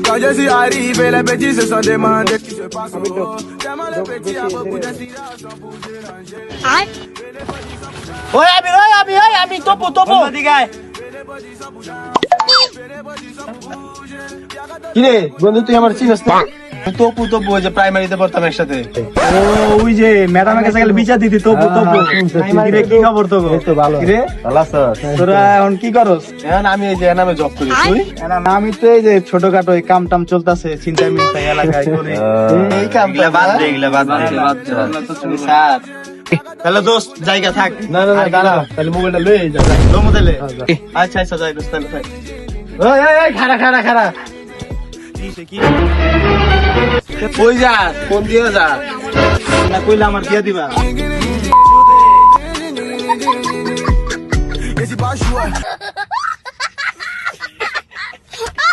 Quand je suis arrivé, les petits se sont demandés qui se passe. Tellement les petits à beaucoup d'inspiration pour déranger. ওই আমি তপু দিগায় কিরে বন্ধু তুই আমার চিনিস না? তপু ওই যে প্রাইমারিতে পড়তাম একসাথে। ওই যে ম্যাডামের কাছে গেলে বিচার দিতি তপু কিরে কি খবর তো ভালো কিরে ভালো আছিস? তোরা এখন কি করস? এখন আমি এই যে নামে জব করি। তুই? আমি তো এই যে ছোটখাটো এই কাম টাম চলতেছে চিন্তা মিন্তা এলাকায় করি এই কাম বাদ দে স্যার তাহলে দোস্ত জায়গা থাক না দাঁড়া তাহলে মোবাইলটা লয়ে যা। দমু দিলে আচ্ছা যাই দোস্ত তাহলে থাক এই খাড়া কি কই যা ফোন দিয়ে যা। না কইলে আমার দিয়া দিবা Et c'est pas choix.